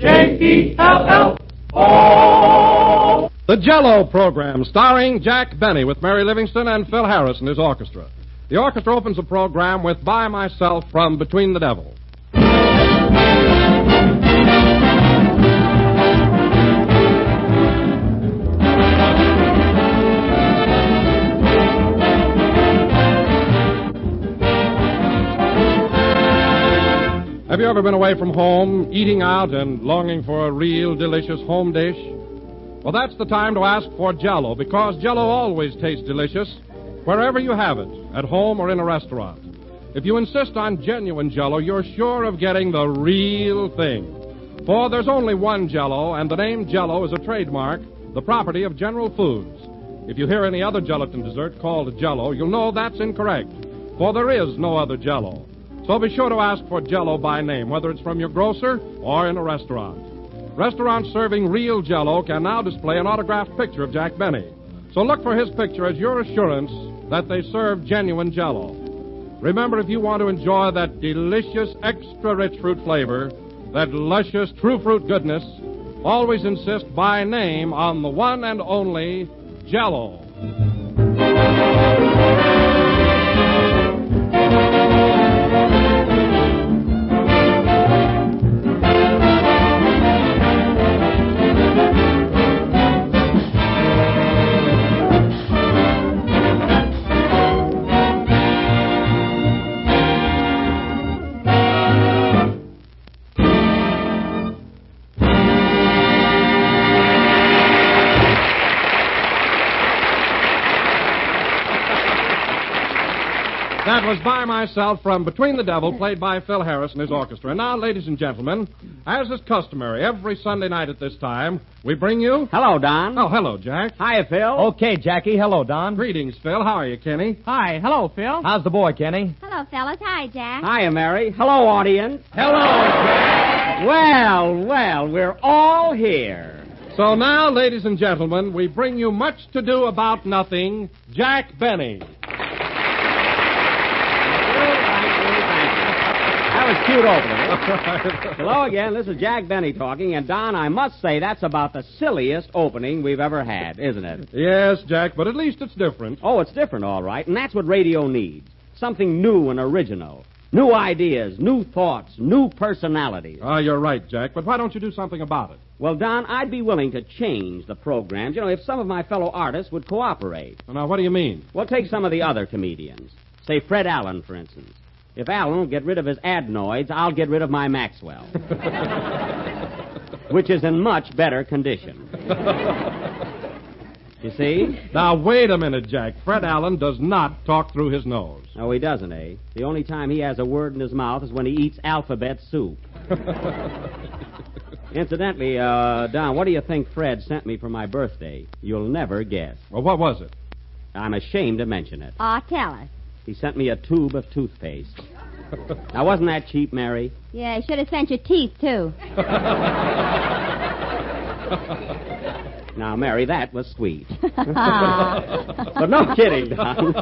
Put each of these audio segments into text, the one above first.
J-E-L-L-O. The Jell-O program, starring Jack Benny with Mary Livingston and Phil Harris and his orchestra. The orchestra opens the program with By Myself from Between the Devil. Have you ever been away from home, eating out and longing for a real delicious home dish? Well, that's the time to ask for Jell-O, because Jell-O always tastes delicious wherever you have it, at home or in a restaurant. If you insist on genuine Jell-O, you're sure of getting the real thing. For there's only one Jell-O, and the name Jell-O is a trademark, the property of General Foods. If you hear any other gelatin dessert called Jell-O, you'll know that's incorrect, for there is no other Jell-O. So be sure to ask for Jell-O by name, whether it's from your grocer or in a restaurant. Restaurants serving real Jell-O can now display an autographed picture of Jack Benny. So look for his picture as your assurance that they serve genuine Jell-O. Remember, if you want to enjoy that delicious, extra-rich fruit flavor, that luscious, true fruit goodness, always insist by name on the one and only Jell-O. That was By Myself from Between the Devil, played by Phil Harris and his orchestra. And now, ladies and gentlemen, as is customary, every Sunday night at this time, we bring you... Hello, Don. Oh, hello, Jack. Hiya, Phil. Okay, Jackie. Hello, Don. Greetings, Phil. How are you, Kenny? Hi. Hello, Phil. How's the boy, Kenny? Hello, fellas. Hi, Jack. Hiya, Mary. Hello, audience. Hello, Jack. Well, we're all here. So now, ladies and gentlemen, we bring you much to do about nothing, Jack Benny. That was cute opening. Hello again, this is Jack Benny talking, and Don, I must say that's about the silliest opening we've ever had, isn't it? Yes, Jack, but at least it's different. Oh, it's different, all right, and that's what radio needs. Something new and original. New ideas, new thoughts, new personalities. Ah, you're right, Jack, but why don't you do something about it? Well, Don, I'd be willing to change the programs, if some of my fellow artists would cooperate. Now, what do you mean? Well, take some of the other comedians. Say Fred Allen, for instance. If Allen will get rid of his adenoids, I'll get rid of my Maxwell. Which is in much better condition. You see? Now, wait a minute, Jack. Fred Allen does not talk through his nose. Oh, he doesn't, eh? The only time he has a word in his mouth is when he eats alphabet soup. Incidentally, Don, what do you think Fred sent me for my birthday? You'll never guess. Well, what was it? I'm ashamed to mention it. Aw, tell us. He sent me a tube of toothpaste. Now, wasn't that cheap, Mary? Yeah, he should have sent your teeth, too. Now, Mary, that was sweet. But no kidding, Don.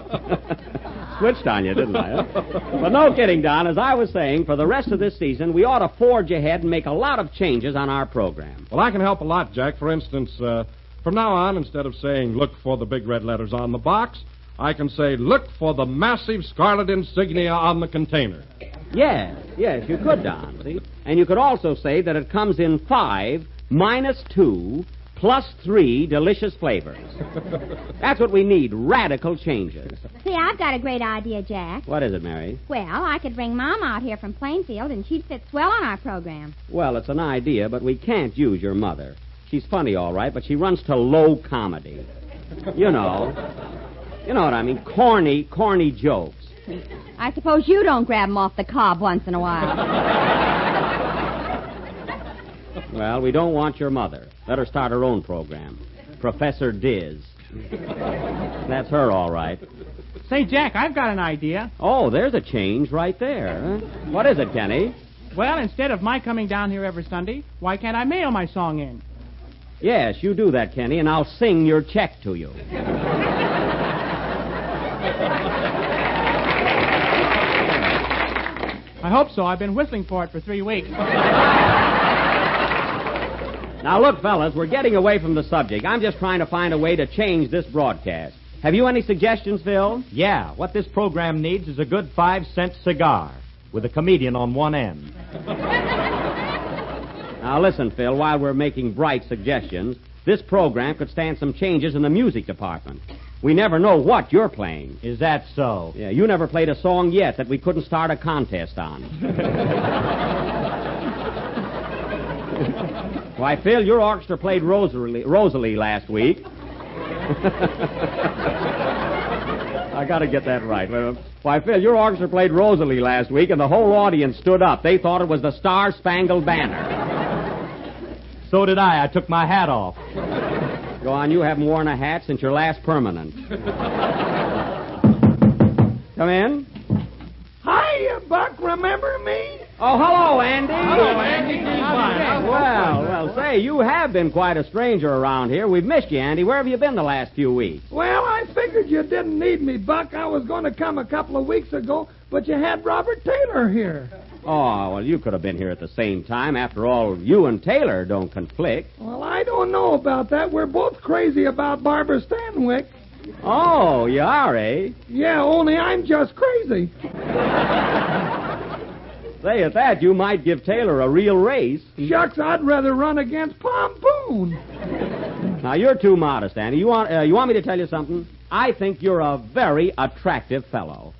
Switched on you, didn't I? Huh? But no kidding, Don. As I was saying, for the rest of this season, we ought to forge ahead and make a lot of changes on our program. Well, I can help a lot, Jack. For instance, from now on, instead of saying, look for the big red letters on the box, I can say, look for the massive scarlet insignia on the container. Yes, you could, Don. See? And you could also say that it comes in 5 minus 2 plus 3 delicious flavors. That's what we need, radical changes. See, I've got a great idea, Jack. What is it, Mary? Well, I could bring Mom out here from Plainfield, and she'd fit swell on our program. Well, it's an idea, but we can't use your mother. She's funny, all right, but she runs to low comedy. You know what I mean? Corny jokes. I suppose you don't grab them off the cob once in a while. Well, we don't want your mother. Let her start her own program. Professor Diz. That's her, all right. Say, Jack, I've got an idea. Oh, there's a change right there. Huh? What is it, Kenny? Well, instead of my coming down here every Sunday, why can't I mail my song in? Yes, you do that, Kenny, and I'll sing your check to you. I hope so. I've been whistling for it for 3 weeks. Now, look, fellas, we're getting away from the subject. I'm just trying to find a way to change this broadcast. Have you any suggestions, Phil? Yeah, what this program needs is a good 5-cent cigar with a comedian on one end. Now, listen, Phil, while we're making bright suggestions, this program could stand some changes in the music department. We never know what you're playing. Is that so? Yeah, you never played a song yet that we couldn't start a contest on. Why, Phil, your orchestra played Rosalie last week. I got to get that right. Why, Phil, your orchestra played Rosalie last week, and the whole audience stood up. They thought it was the Star-Spangled Banner. So did I. I took my hat off. Go on, you haven't worn a hat since your last permanent. Come in. Hiya, Buck. Remember me? Oh, hello, Andy. Hello, Andy. Well, say, you have been quite a stranger around here. We've missed you, Andy. Where have you been the last few weeks? Well, I figured you didn't need me, Buck. I was going to come a couple of weeks ago, but you had Robert Taylor here. Oh, well, you could have been here at the same time. After all, you and Taylor don't conflict. Well, I don't know about that. We're both crazy about Barbara Stanwyck. Oh, you are, eh? Yeah, only I'm just crazy. Say, at that, you might give Taylor a real race. Shucks, I'd rather run against Pompoon. Now, you're too modest, Andy. You want me to tell you something? I think you're a very attractive fellow.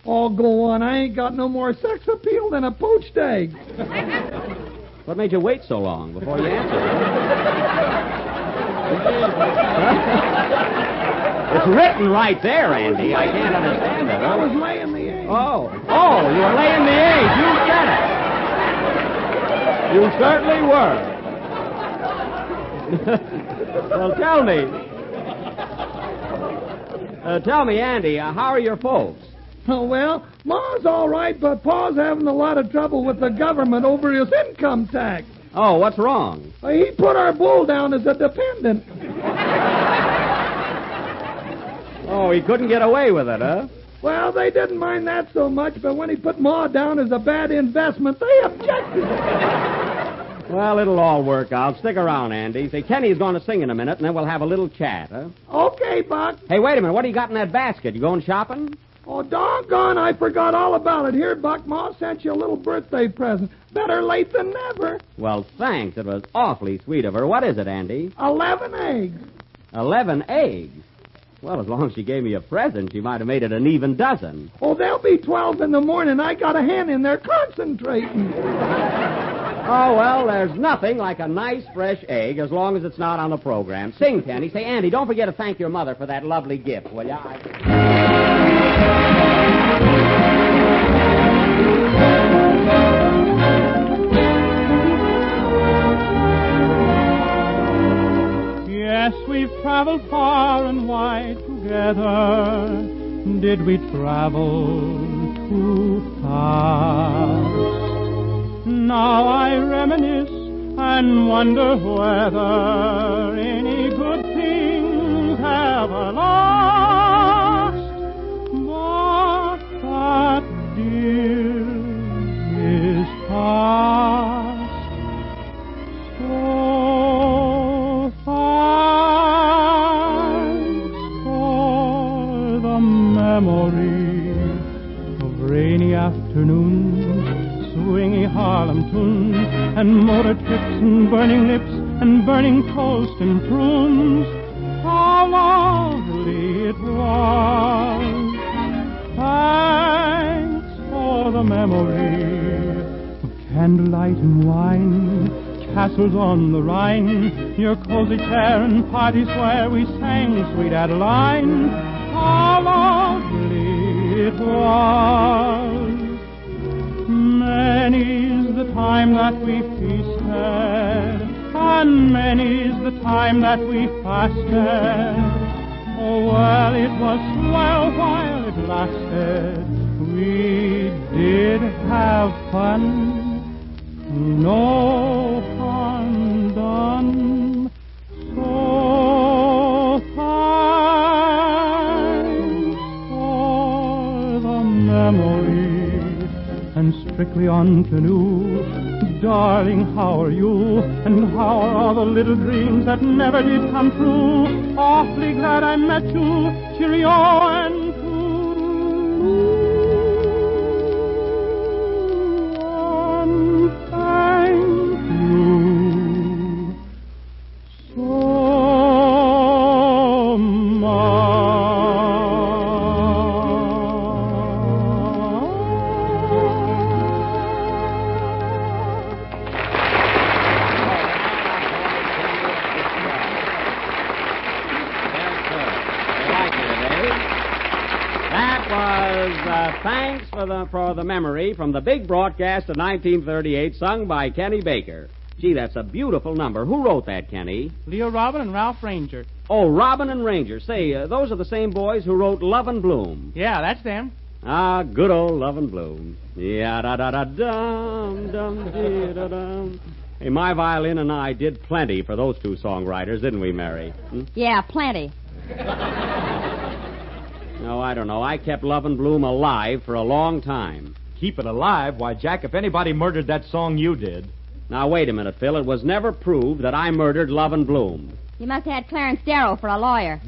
Oh, go on. I ain't got no more sex appeal than a poached egg. What made you wait so long before you answered? It's written right there, Andy. I can't understand it. I was laying the egg. Oh, you were laying the egg. You said it. You certainly were. Well, tell me, Andy, how are your folks? Oh, well, Ma's all right, but Pa's having a lot of trouble with the government over his income tax. Oh, what's wrong? He put our bull down as a dependent. Oh, he couldn't get away with it, huh? Well, they didn't mind that so much, but when he put Ma down as a bad investment, they objected. Well, it'll all work out. Stick around, Andy. Say, Kenny's going to sing in a minute, and then we'll have a little chat, huh? Okay, Buck. Hey, wait a minute. What do you got in that basket? You going shopping? Oh, doggone, I forgot all about it. Here, Buck, Ma sent you a little birthday present. Better late than never. Well, thanks. It was awfully sweet of her. What is it, Andy? 11 eggs. 11 eggs? Well, as long as she gave me a present, she might have made it an even dozen. Oh, there'll be 12 in the morning. I got a hen in there concentrating. Oh, well, there's nothing like a nice, fresh egg as long as it's not on the program. Sing, Kenny. Say, Andy, don't forget to thank your mother for that lovely gift, will you? Yes, we've traveled far and wide together. Did we travel too fast? Now I reminisce and wonder whether any good things ever last. But that dear is past. So thanks for the memory of rainy afternoons, swingy Harlem tunes, and motor trips, and burning lips, and burning toast and prunes. How lovely it was. Thanks for the memory of candlelight and wine, castles on the Rhine, your cozy chair and parties where we sang Sweet Adeline. How lovely it was. Many's the time that we feasted, and many's the time that we fasted. Oh, well, it was swell while it lasted. We did have fun, no harm done. So thanks for the memory, and strictly on canoe, darling, how are you? And how are all the little dreams that never did come true? Awfully glad I met you, cheerio and toodaloo. And thank you so much. Thanks for the memory from the big broadcast of 1938, sung by Kenny Baker. Gee, that's a beautiful number. Who wrote that, Kenny? Leo Robin and Ralph Ranger. Oh, Robin and Ranger. Say, those are the same boys who wrote Love and Bloom. Yeah, that's them. Ah, good old Love and Bloom. Yeah-da-da-da-dum-dum-dee-da-dum. Hey, my violin and I did plenty for those two songwriters, didn't we, Mary? Yeah, plenty. No, I don't know. I kept Love and Bloom alive for a long time. Keep it alive? Why, Jack, if anybody murdered that song, you did. Now, wait a minute, Phil. It was never proved that I murdered Love and Bloom. You must have had Clarence Darrow for a lawyer.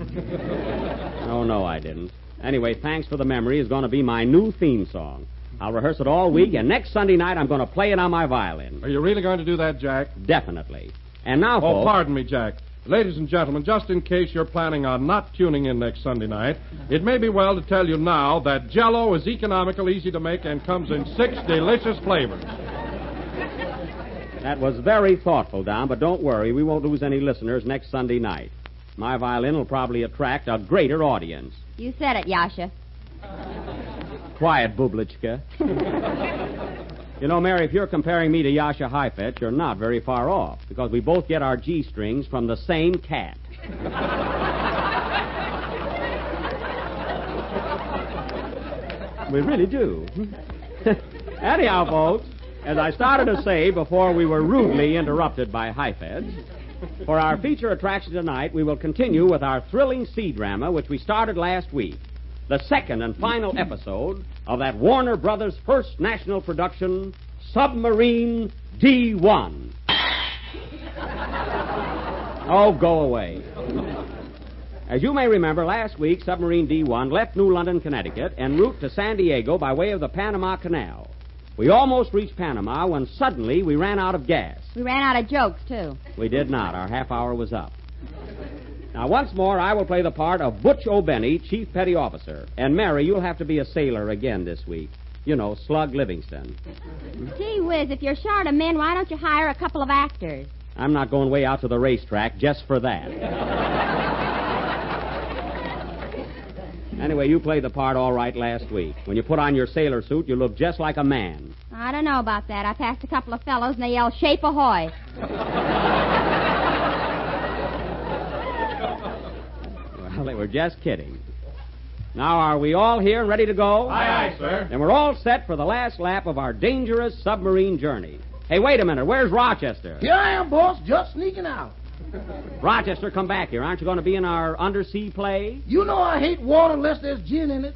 Oh, no, I didn't. Anyway, Thanks for the Memory is going to be my new theme song. I'll rehearse it all week, and next Sunday night I'm going to play it on my violin. Are you really going to do that, Jack? Definitely. And now, Oh, folks... pardon me, Jack. Ladies and gentlemen, just in case you're planning on not tuning in next Sunday night, it may be well to tell you now that Jell-O is economical, easy to make, and comes in 6 delicious flavors. That was very thoughtful, Don, but don't worry. We won't lose any listeners next Sunday night. My violin will probably attract a greater audience. You said it, Yasha. Quiet, Bublichka. You know, Mary, if you're comparing me to Yasha Heifetz, you're not very far off, because we both get our G strings from the same cat. We really do. Anyhow, folks, as I started to say before we were rudely interrupted by Heifetz, for our feature attraction tonight, we will continue with our thrilling sea drama, which we started last week. The second and final episode of that Warner Brothers' first national production, Submarine D-1. Oh, go away. As you may remember, last week, Submarine D-1 left New London, Connecticut, en route to San Diego by way of the Panama Canal. We almost reached Panama when suddenly we ran out of gas. We ran out of jokes, too. We did not. Our half hour was up. Now, once more, I will play the part of Butch O'Benny, Chief Petty Officer. And, Mary, you'll have to be a sailor again this week. You know, Slug Livingston. Gee whiz, if you're short of men, why don't you hire a couple of actors? I'm not going way out to the racetrack just for that. Anyway, you played the part all right last week. When you put on your sailor suit, you look just like a man. I don't know about that. I passed a couple of fellows, and they yelled, "Shape ahoy." Well, they were just kidding. Now, are we all here and ready to go? Aye, aye, sir. Then we're all set for the last lap of our dangerous submarine journey. Hey, wait a minute. Where's Rochester? Here I am, boss, just sneaking out. Rochester, come back here. Aren't you going to be in our undersea play? You know I hate water unless there's gin in it.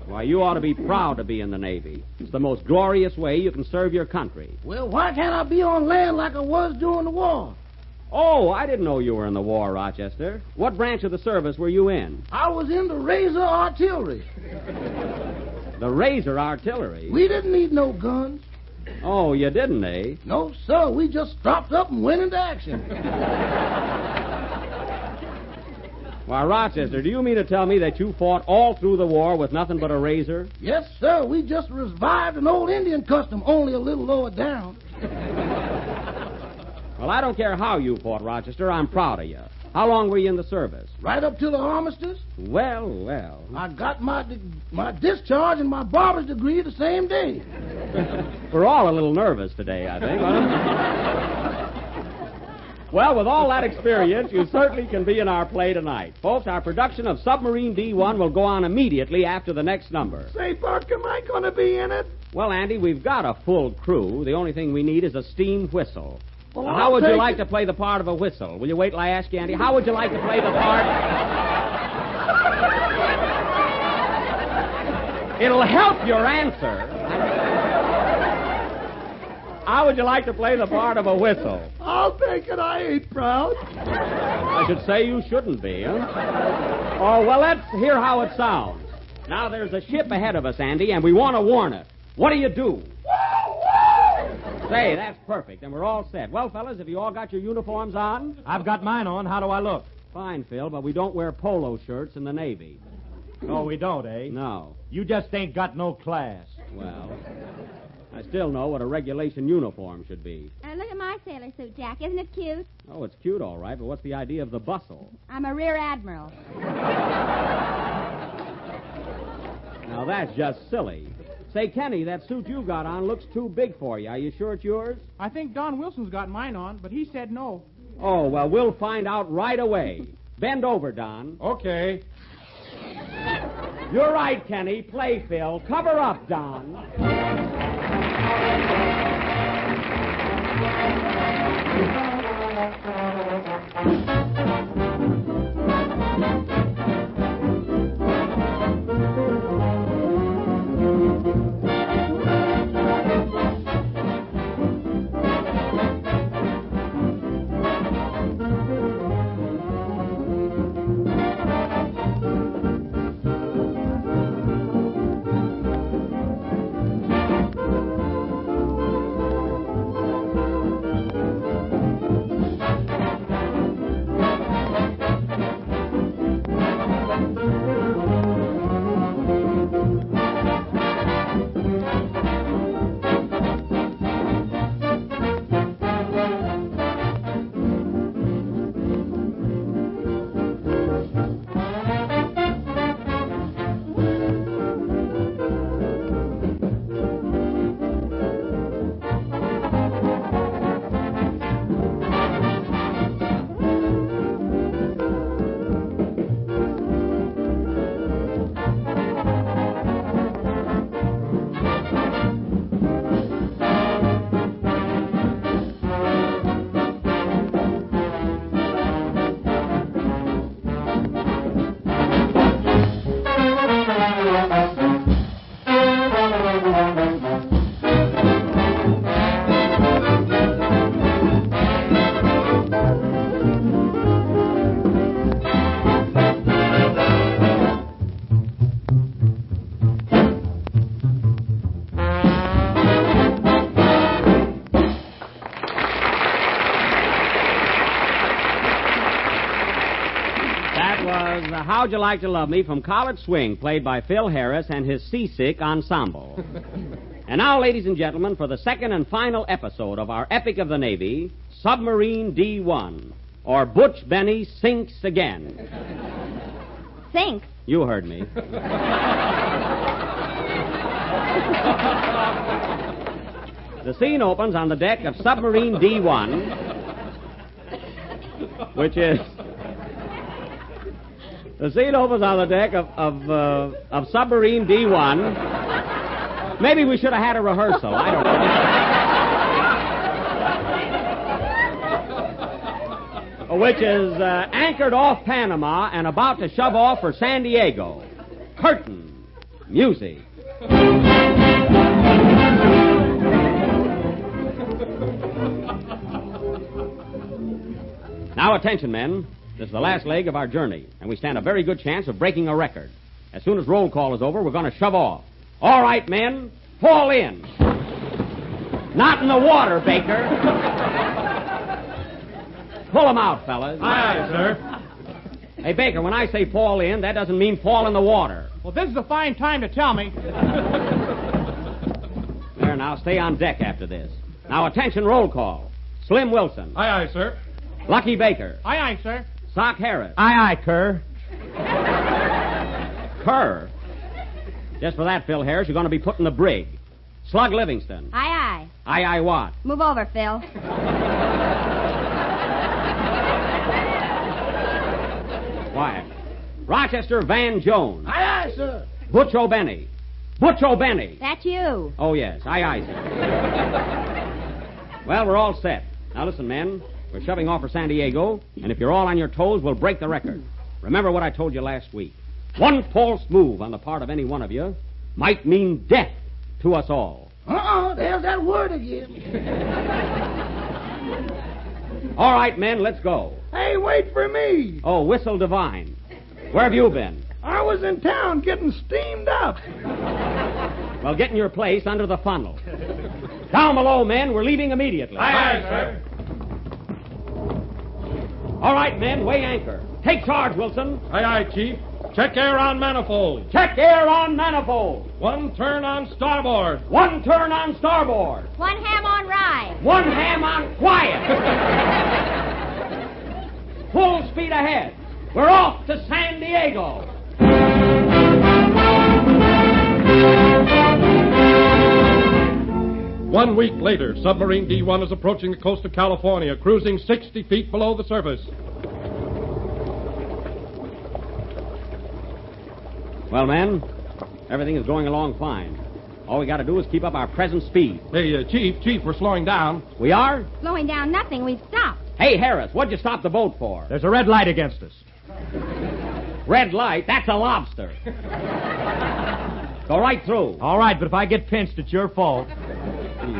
Why, you ought to be proud to be in the Navy. It's the most glorious way you can serve your country. Well, why can't I be on land like I was during the war? Oh, I didn't know you were in the war, Rochester. What branch of the service were you in? I was in the Razor Artillery. The Razor Artillery? We didn't need no guns. Oh, you didn't, eh? No, sir. We just strapped up and went into action. Why, Rochester, do you mean to tell me that you fought all through the war with nothing but a razor? Yes, sir. We just revived an old Indian custom, only a little lower down. Well, I don't care how you fought, Rochester. I'm proud of you. How long were you in the service? Right up to the armistice. Well, well. I got my discharge and my barber's degree the same day. We're all a little nervous today, I think. Well, with all that experience, you certainly can be in our play tonight. Folks, our production of Submarine D-1 will go on immediately after the next number. Say, Buck, am I going to be in it? Well, Andy, we've got a full crew. The only thing we need is a steam whistle. Well, Now, how would you like to play the part of a whistle? Will you wait till I ask you, Andy? How would you like to play the part? It'll help your answer. How would you like to play the part of a whistle? I'll take it. I ain't proud. I should say you shouldn't be, huh? Oh, well, let's hear how it sounds. Now, there's a ship ahead of us, Andy, and we want to warn it. What do you do? Say, that's perfect, and we're all set. Well, fellas, have you all got your uniforms on? I've got mine on. How do I look? Fine, Phil, but we don't wear polo shirts in the Navy. Oh, we don't, eh? No. You just ain't got no class. Well, I still know what a regulation uniform should be. Look at my sailor suit, Jack. Isn't it cute? Oh, it's cute, all right, but what's the idea of the bustle? I'm a rear admiral. Now, that's just silly. Say, Kenny, that suit you got on looks too big for you. Are you sure it's yours? I think Don Wilson's got mine on, but he said no. Oh, well, we'll find out right away. Bend over, Don. Okay. You're right, Kenny. Play, Phil. Cover up, Don. How'd You Like to Love Me from College Swing, played by Phil Harris and his Seasick Ensemble. And now, ladies and gentlemen, for the second and final episode of our Epic of the Navy, Submarine D-1, or Butch Benny Sinks Again. Sinks? You heard me. The scene opens on the deck of Submarine D-1, which is... The scene opens on the deck of Submarine D-1. Maybe we should have had a rehearsal. I don't know. Which is anchored off Panama and about to shove off for San Diego. Curtain. Music. Now, attention, men. This is the last leg of our journey, and we stand a very good chance of breaking a record. As soon as roll call is over, we're going to shove off. All right, men, fall in. Not in the water, Baker. Pull them out, fellas. Aye, sir. Hey, Baker, when I say fall in, that doesn't mean fall in the water. Well, this is a fine time to tell me. There, now, stay on deck after this. Now, attention, roll call. Slim Wilson. Aye, aye, sir. Lucky Baker. Aye, aye, sir. Sock Harris. Aye, aye, Kerr. Kerr. Just for that, Phil Harris, you're going to be put in the brig. Slug Livingston. Aye, aye. Aye, aye, what? Move over, Phil. Quiet. Rochester Van Jones. Aye, aye, sir. Butch O'Benny. Butch O'Benny. That's you. Oh, yes. Aye, aye, sir. Well, we're all set. Now, listen, men. We're shoving off for San Diego, and if you're all on your toes, we'll break the record. Remember what I told you last week. One false move on the part of any one of you might mean death to us all. There's that word again. All right, men, let's go. Hey, wait for me. Oh, Whistle Divine. Where have you been? I was in town getting steamed up. Well, get in your place under the funnel. Down below, men. We're leaving immediately. Aye, sir. All right, men, weigh anchor. Take charge, Wilson. Aye, Chief. Check air on manifold. Check air on manifold. 1 turn on starboard. 1 turn on starboard. 1 ham on rye. 1 ham on quiet. Full speed ahead. We're off to San Diego. 1 week later, submarine D-1 is approaching the coast of California, cruising 60 feet below the surface. Well, men, everything is going along fine. All we got to do is keep up our present speed. Hey, Chief, we're slowing down. We are? Slowing down nothing. We've stopped. Hey, Harris, what'd you stop the boat for? There's a red light against us. Red light? That's a lobster. Go right through. All right, but if I get pinched, it's your fault.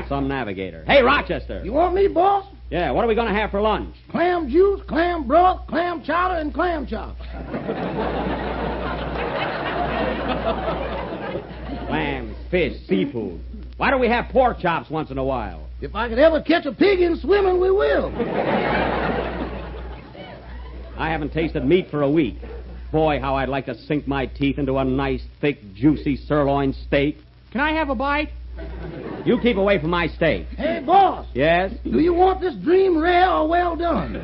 Some navigator. Hey, Rochester. You want me, boss? Yeah, what are we going to have for lunch? Clam juice, clam broth, clam chowder, and clam chops. Clams, fish, seafood. Why don't we have pork chops once in a while? If I could ever catch a pig in swimming, we will. I haven't tasted meat for a week. Boy, how I'd like to sink my teeth into a nice, thick, juicy sirloin steak. Can I have a bite? You keep away from my steak. Hey, boss. Yes? Do you want this dream rare or well done?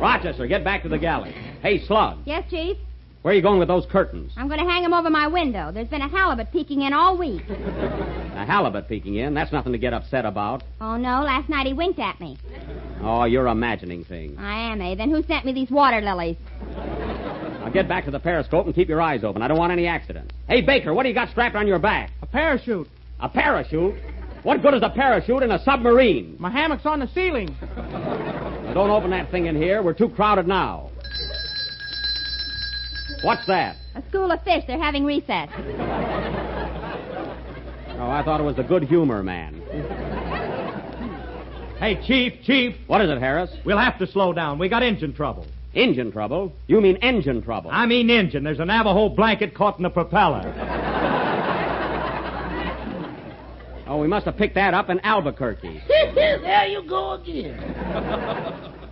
Rochester, get back to the galley. Hey, Slug, Yes, Chief? where are you going with those curtains? I'm going to hang them over my window. There's been a halibut peeking in all week. A halibut peeking in. That's nothing to get upset about. Oh, no. Last night he winked at me. Oh, you're imagining things. I am, eh? Then who sent me these water lilies? Now get back to the periscope and keep your eyes open. I don't want any accidents. Hey, Baker, what do you got strapped on your back? A parachute. A parachute? What good is a parachute in a submarine? My hammock's on the ceiling. Now, don't open that thing in here. We're too crowded now. What's that? A school of fish. They're having recess. Oh, I thought it was the good humor man. Hey, Chief. What is it, Harris? We'll have to slow down. We got engine trouble. Engine trouble? You mean engine trouble? I mean engine. There's a Navajo blanket caught in the propeller. Oh, we must have picked that up in Albuquerque. There you go again.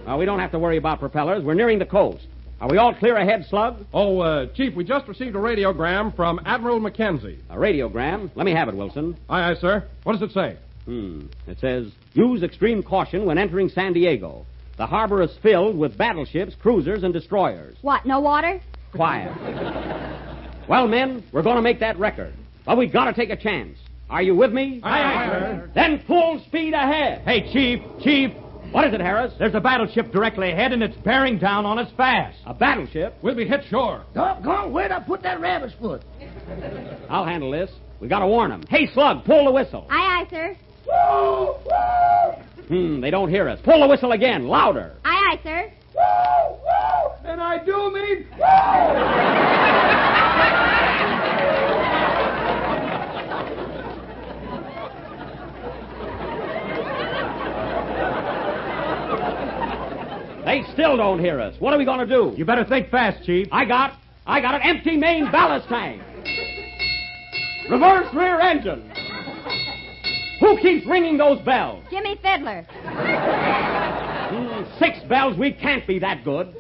Well, we don't have to worry about propellers. We're nearing the coast. Are we all clear ahead, Slug? Oh, Chief, we just received a radiogram from Admiral Mackenzie. A radiogram? Let me have it, Wilson. Aye, sir. What does it say? It says, use extreme caution when entering San Diego. The harbor is filled with battleships, cruisers, and destroyers. What, no water? Quiet. Well, men, we're going to make that record. But we got to take a chance. Are you with me? Aye, sir. Then full speed ahead. Hey, Chief. What is it, Harris? There's a battleship directly ahead, and it's bearing down on us fast. A battleship? We'll be hit shore. Doggone, where'd I put that rabbit's foot? I'll handle this. We got to warn them. Hey, Slug, pull the whistle. Aye, sir. Woo! Woo! They don't hear us. Pull the whistle again, louder. Aye, sir. Woo! Woo! And I do mean woo! They still don't hear us. What are we going to do? You better think fast, Chief. I got an empty main ballast tank. Reverse rear engine. Who keeps ringing those bells? Jimmy Fiddler. 6 bells. We can't be that good.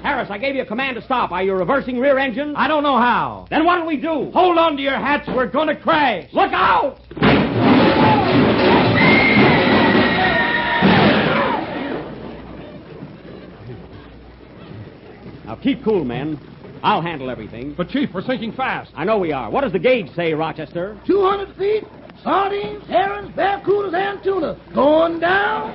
Harris, I gave you a command to stop. Are you reversing rear engine? I don't know how. Then what'll we do? Hold on to your hats. We're going to crash. Look out! Now keep cool, men. I'll handle everything. But, Chief, we're sinking fast. I know we are. What does the gauge say, Rochester? 200 feet, sardines, herons, barracudas, and tuna. Going down.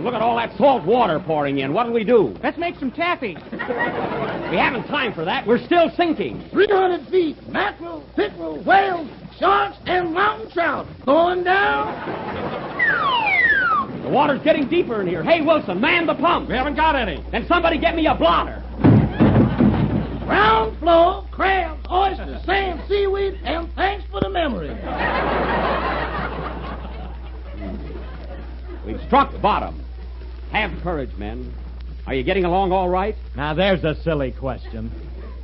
Look at all that salt water pouring in. What'll we do? Let's make some taffy. We haven't time for that. We're still sinking. 300 feet, mackerel, pickerel, whales, sharks, and mountain trout. Going down. The water's getting deeper in here. Hey, Wilson, man the pump. We haven't got any. Then somebody get me a blotter. Ground floor, crabs, oysters, sand, seaweed, and thanks for the memory. We've struck bottom. Have courage, men. Are you getting along all right? Now, there's a silly question.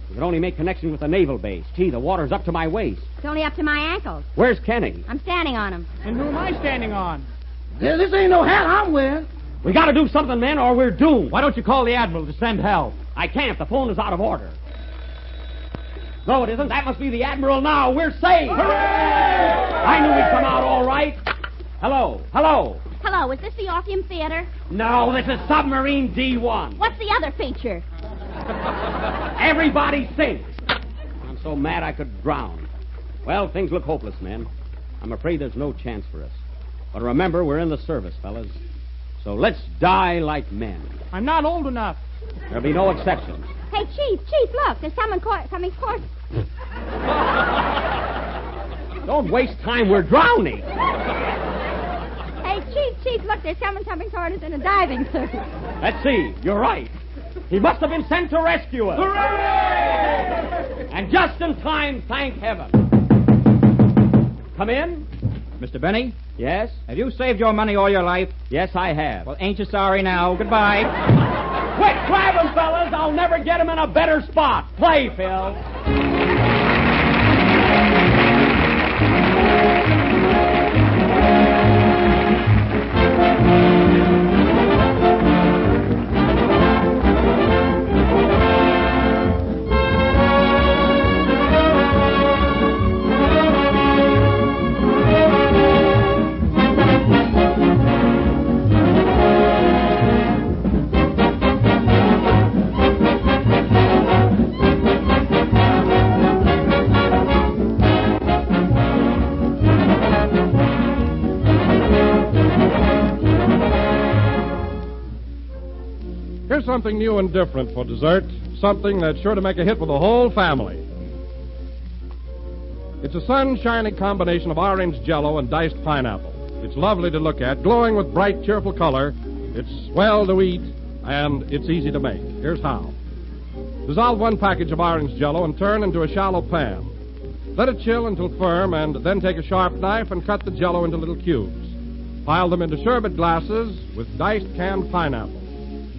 We can only make connection with the naval base. Gee, the water's up to my waist. It's only up to my ankles. Where's Kenny? I'm standing on him. And who am I standing on? This ain't no hat I'm wearing. We gotta do something, men, or we're doomed. Why don't you call the Admiral to send help? I can't. The phone is out of order. No, it isn't. That must be the Admiral now. We're saved. Hooray! I knew we'd come out all right. Hello. Hello, is this the Orpheum Theater? No, this is Submarine D-1. What's the other feature? Everybody sinks. I'm so mad I could drown. Well, things look hopeless, men. I'm afraid there's no chance for us. But remember, we're in the service, fellas. So let's die like men. I'm not old enough. There'll be no exceptions. Hey, Chief, look. There's someone coming course. Don't waste time. We're drowning. Hey, Chief, look. There's someone coming toward us in a diving suit. Let's see. You're right. He must have been sent to rescue us. Hooray! And just in time, thank heaven. Come in. Mr. Benny, Yes? have you saved your money all your life? Yes, I have. Well, ain't you sorry now? Goodbye. Quick, grab him, fellas. I'll never get him in a better spot. Play, Phil. Here's something new and different for dessert. Something that's sure to make a hit with the whole family. It's a sunshiny combination of orange jello and diced pineapple. It's lovely to look at, glowing with bright, cheerful color. It's swell to eat, and it's easy to make. Here's how. Dissolve 1 package of orange jello and turn into a shallow pan. Let it chill until firm, and then take a sharp knife and cut the jello into little cubes. Pile them into sherbet glasses with diced canned pineapple.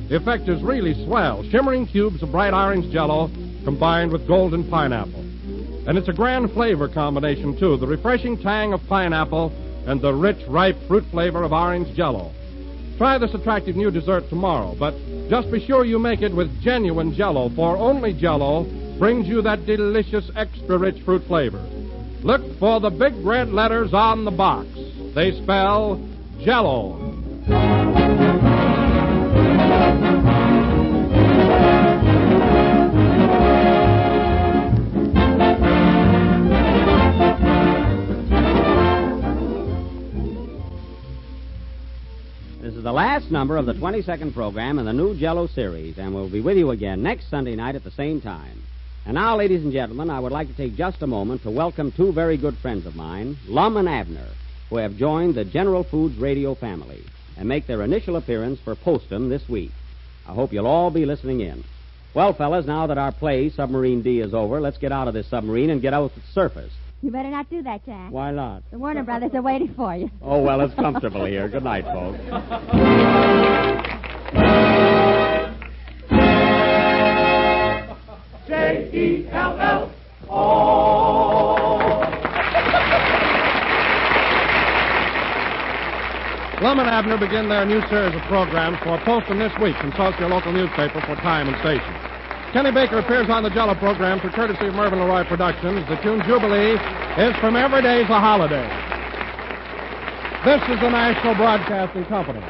The effect is really swell. Shimmering cubes of bright orange jello combined with golden pineapple. And it's a grand flavor combination, too. The refreshing tang of pineapple and the rich, ripe fruit flavor of orange jello. Try this attractive new dessert tomorrow, but just be sure you make it with genuine jello, for only jello brings you that delicious, extra-rich fruit flavor. Look for the big red letters on the box. They spell Jello. This is the last number of the 22nd program in the new Jello series, and we'll be with you again next Sunday night at the same time. And now, ladies and gentlemen, I would like to take just a moment to welcome 2 very good friends of mine, Lum and Abner, who have joined the General Foods radio family and make their initial appearance for Postum this week. I hope you'll all be listening in. Well, fellas, now that our play, Submarine D, is over, let's get out of this submarine and get out to the surface. You better not do that, Jack. Why not? The Warner Brothers are waiting for you. Oh, well, it's comfortable here. Good night, folks. J-E-L-L-O. Lum and Abner begin their new series of programs for Postum this week. Consult your local newspaper for time and station. Kenny Baker appears on the Jello program through courtesy of Mervyn LeRoy Productions. The tune Jubilee is from Every Day's a Holiday. This is the National Broadcasting Company.